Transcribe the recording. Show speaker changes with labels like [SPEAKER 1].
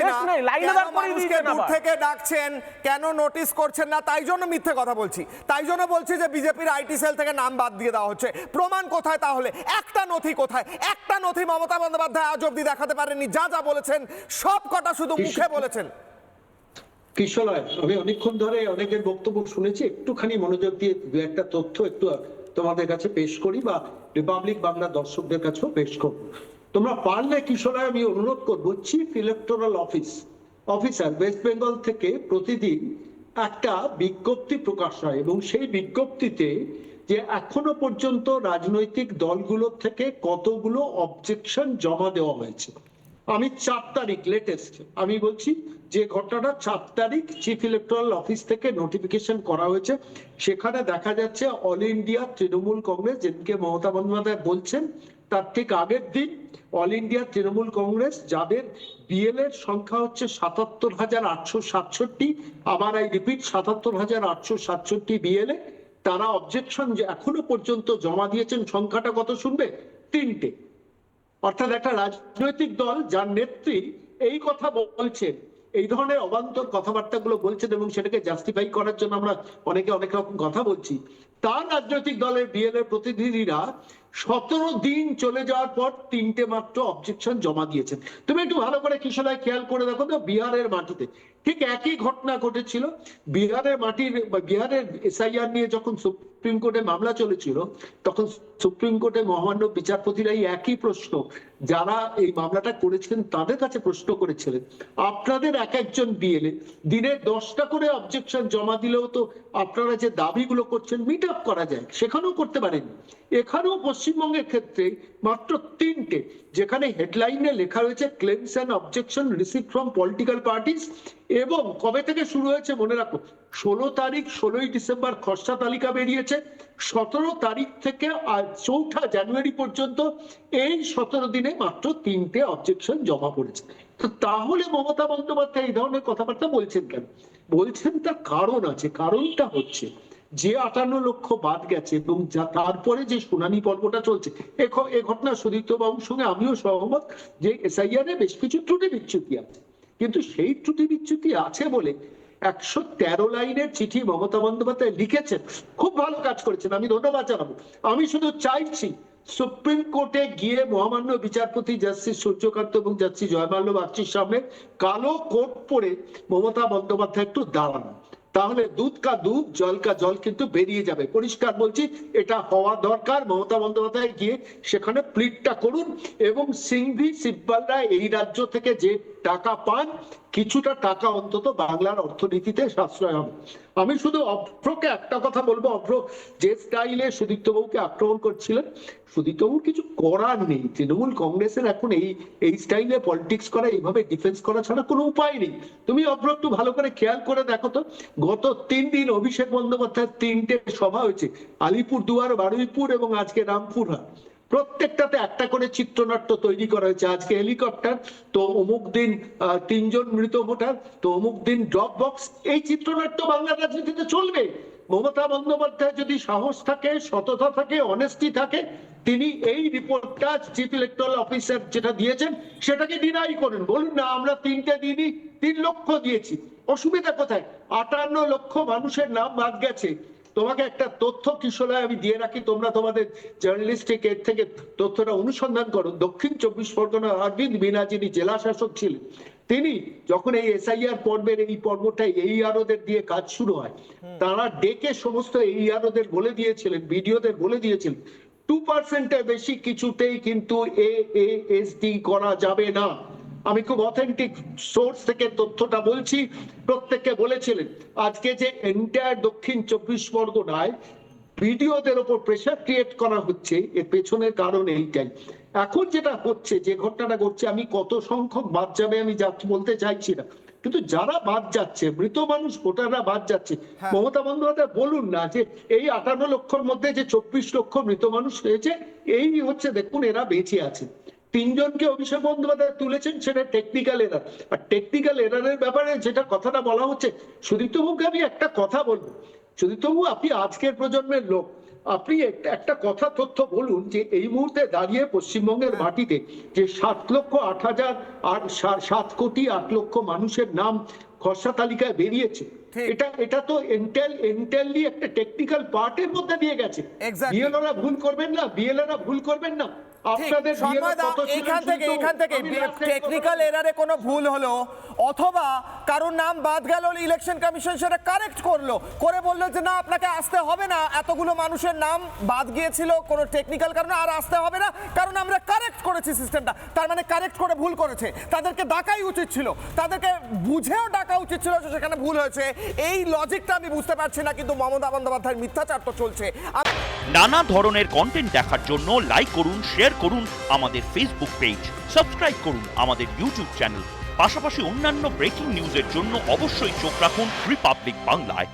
[SPEAKER 1] পাচ্ছি না মানুষকে দূর থেকে ডাকছেন কেন, নোটিশ করছেন না, তাই জন্য মিথ্যে কথা বলছি। তাই জন্য বলছি যে বিজেপির আইটি সেল থেকে নাম বাদ দিয়ে দেওয়া হচ্ছে। প্রমাণ কোথায় তাহলে? একটা নথি কোথায়? একটা নথি মমতা বন্দ্যোপাধ্যায় আজ অব্দি দেখাতে পারেননি। যা যা বলেছেন সব কটা শুধু মুখে বলেছেন।
[SPEAKER 2] কিশোরয়, আমি অনেকক্ষণ ধরে অনেকের বক্তব্য শুনেছি, একটুখানি মনোযোগ দিয়ে দু একটা তথ্য একটু তোমাদের কাছে পেশ করি বা রিপাবলিক বাংলা দর্শকদের কাছেও পেশ করবো। তোমরা পারলে কিশোরয় আমি অনুরোধ করবো, chief electoral officer West Bengal থেকে প্রতিদিন একটা বিজ্ঞপ্তি প্রকাশ হয় এবং সেই বিজ্ঞপ্তিতে যে এখনো পর্যন্ত রাজনৈতিক দলগুলোর থেকে কতগুলো অবজেকশন জমা দেওয়া হয়েছে। আমি 4 তারিখ লেটেস্ট আমি বলছি যে ঘটনাটা 4 তারিখ চিফ ইলেকটোরাল অফিস থেকে নোটিফিকেশন করা হয়েছে। সেখানে দেখা যাচ্ছে অল ইন্ডিয়া তৃণমূল কংগ্রেস, যেদিনকে মমতা বন্দ্যোপাধ্যায় বলছেন তার ঠিক আগের দিন অল ইন্ডিয়া তৃণমূল কংগ্রেস, যাদের বিএল এর সংখ্যা হচ্ছে 77,867, আবার আই রিপিট 77,867 বিএল এ, তারা অবজেকশন যে এখনো পর্যন্ত জমা দিয়েছেন, সংখ্যাটা কত শুনবে? 3টে। অর্থাৎ একটা রাজনৈতিক দল যার নেত্রী এই কথা বলছেন, এই ধরনের অবান্তর কথাবার্তাগুলো বলছেন এবং সেটাকে জাস্টিফাই করার জন্য আমরা অনেকে অনেক রকম কথা বলছি, তার রাজনৈতিক দলের বিএল এর প্রতিনিধিরা 17 দিন চলে যাওয়ার পর 3টে মাত্র অবজেকশন জমা দিয়েছেন। তুমি একটু ভালো করে কিশোরায় খেয়াল করে দেখো তো, বিহারের মাটিতে ঠিক একই ঘটনা ঘটেছিল। বিহারের এসআইআর নিয়ে যখন সুপ্রিম কোর্টে মামলা চলেছিল, তখন সুপ্রিম কোর্টে মহামান্য বিচারপতিরা একই প্রশ্ন যারা এই মামলাটা করেছিলেন তাদের কাছে প্রশ্ন করেছিলেন, আপনাদের এক একজন বিএলএ দিনে 10টা করে অবজেকশন জমা দিলেও তো আপনারা যে দাবিগুলো করছেন মিট আপ করা যায়, সেখানেও করতে পারেন। এখানেও পশ্চিমবঙ্গের ক্ষেত্রে মাত্র 3টে, যেখানে হেডলাইনে লেখা রয়েছে claims and objection receive from political parties, এবং কবে থেকে শুরু হয়েছে মনে রাখো, 16 তারিখ 16ই ডিসেম্বর খসড়া তালিকা বেরিয়েছে, 17 তারিখ থেকে আজ 4 জানুয়ারি পর্যন্ত এই 17 দিনে মাত্র 3টে অবজেকশন জমা পড়েছে। তো তাহলে মমতা বন্দ্যোপাধ্যায় এই ধরনের কথাবার্তা বলছেন কেন? বলছেন তার কারণ আছে। কারণটা হচ্ছে যে 58 লক্ষ বাদ গেছে এবং তারপরে যে শুনানি পর্বটা চলছে, এ ঘটনা সুদীপ্ত বাবুর সঙ্গে আমিও সহমত যে এসআইআর এ বেশ কিছু ত্রুটি বিচ্যুতি আছে, কিন্তু সেই ত্রুটি বিচ্যুতি আছে বলে 113 লাইনের চিঠি মমতা বন্দ্যোপাধ্যায় লিখেছেন, খুব ভালো কাজ করেছেন, আমি ধন্যবাদ জানাবো। আমি শুধু চাইছি সুপ্রিম কোর্টে গিয়ে মহামান্য বিচারপতি জাস্টিস সূর্যকান্ত এবং জাস্টিস জয়মাল্য বাগচির সামনে কালো কোট পরে মমতা বন্দ্যোপাধ্যায় একটু দাঁড়ান, তাহলে দুধ কা দুধ জল কা জল কিন্তু বেরিয়ে যাবে। পরিষ্কার বলছি, এটা হওয়া দরকার। মমতা বন্দ্যোপাধ্যায় গিয়ে সেখানে প্লিটটা করুন এবং সিংভি সিব্বালরা এই রাজ্য থেকে যে টাকা পান, কিছুটা টাকা অন্তত বাংলার অর্থনীতিতে সাশ্রয় হবে। আমি শুধু অভ্রকে একটা কথা বলবো, অভ্র যে স্টাইলে সুদীপ্ত বাবুকে আক্রমণ করছিলেন, সুদীপ্ত বাবুর কিছু করার নেই। তৃণমূল কংগ্রেসের এখন এই স্টাইলে পলিটিক্স করা, এইভাবে ডিফেন্স করা ছাড়া কোনো উপায় নেই। তুমি অভ্র একটু ভালো করে খেয়াল করে দেখো তো, গত 3 দিন অভিষেক বন্দ্যোপাধ্যায়ের 3টে সভা হয়েছে, আলিপুরদুয়ার, বারুইপুর এবং আজকে রামপুরহাট। প্রত্যেকটাতে একটা করে চিত্রনাট্য তৈরি করা হয়েছে। আজকে হেলিকপ্টার, তো অমুক দিন 3 জন মৃত ভোটার, তো অমুক দিন ড্রপ বক্স। এই চিত্রনাট্য বাংলার রাজনীতিতে চলবে। মমতা বন্দ্যোপাধ্যায় যদি সাহস থাকে, সততা থাকে, অনেস্টি থাকে, তিনি এই রিপোর্টটা চিফ ইলেকটোরাল অফিসার যেটা দিয়েছেন সেটাকে ডিনাই করুন, বলুন না আমরা 3টে দিনই 3 লক্ষ দিয়েছি। অসুবিধা কোথায়? 58 লক্ষ মানুষের নাম বাদ গেছে। তোমাকে একটা তথ্য কিশোরায় আমি দিয়ে রাখি, তোমরা তোমাদের জার্নালিস্টিক এর থেকে তথ্যটা অনুসন্ধান করো। দক্ষিণ 24 পরগনা অরবিন্দ মিনা, যিনি জেলা শাসক ছিলেন, তিনি যখন এই এসআইআর পর্বের এই পর্বটা এইআরওদের দিয়ে কাজ শুরু হয়, তারা ডেকে সমস্ত এইআরওদের বলে দিয়েছিলেন, বিডিওদের বলে দিয়েছিলেন 2%-এর বেশি কিছুতেই কিন্তু এএএসডি করা যাবে না। আমি খুব অথেন্টিক সোর্স থেকে তথ্যটা বলছি, প্রত্যেককে বলেছিলেন। আজকে যে এন্টায়ার দক্ষিণ 24 পরগনায় ভিডিওদের উপর প্রেসার ক্রিয়েট করা হচ্ছে, এর পেছনের কারণ এইটাই। এখন যেটা হচ্ছে, যে ঘটনাটা ঘটছে, আমি কত সংখ্যক বাদ যাবে আমি বলতে চাইছি না, কিন্তু যারা বাদ যাচ্ছে, মৃত মানুষ ভোটাররা বাদ যাচ্ছে, মমতা বন্দ্যোপাধ্যায় বলুন না যে এই 58 লক্ষর মধ্যে যে 24 লক্ষ মৃত মানুষ হয়েছে, এই হচ্ছে দেখুন এরা বেঁচে আছে। তিনজনকে অভিষেক বন্দ্যোপাধ্যায় তুলেছেন, সেটা টেকনিক্যাল এরার। আর টেকনিক্যাল এরারের ব্যাপারে যেটা কথাটা বলা হচ্ছে, সুদীপ্তবাবুকে আমি একটা কথা বলবো। সুদীপ্তবাবু, আপনি আজকের প্রজন্মের লোক, আপনি একটা কথা তথ্য বলুন যে এই মুহূর্তে দাঁড়িয়ে পশ্চিমবঙ্গের মাটিতে যে 7,08,7 মানুষের নাম খসড়া তালিকায় বেরিয়েছে, এটা তো এন্টারলি একটা টেকনিক্যাল পার্টের মধ্যে দিয়ে গেছে। বিএলওরা ভুল করবেন না, বিএলওরা ভুল করবেন না। আপনাদের
[SPEAKER 1] এখান থেকে টেকনিক্যাল এরারে কোনো ভুল হলো অথবা কারোর নাম বাদ গেল, ইলেকশন কমিশন সেটা কারেক্ট করলো, করে বললো যে না আপনাকে আসতে হবে না, এতগুলো মানুষের নাম বাদ গিয়েছিল কোনো টেকনিক্যাল কারণে, আর আসতে হবে না কারণ আমরা কারেক্ট করেছি সিস্টেমটা। তার মানে কারেক্ট করে ভুল করেছে, তাদেরকে ডাকাই উচিত ছিল, তাদেরকে বুঝেও ডাকা উচিত ছিল যে সেখানে ভুল হয়েছে। এই লজিকটা আমি বুঝতে পারছি না, কিন্তু মমতা বন্দ্যোপাধ্যায়ের মিথ্যাচার তো চলছে।
[SPEAKER 3] নানা ধরনের কন্টেন্ট দেখার জন্য লাইক করুন, শেয়ার করুন আমাদের ফেসবুক পেজ, সাবস্ক্রাইব করুন আমাদের ইউটিউব চ্যানেল। পাশাপাশি অন্যান্য ব্রেকিং নিউজের জন্য অবশ্যই চোখ রাখুন রিপাবলিক বাংলায়।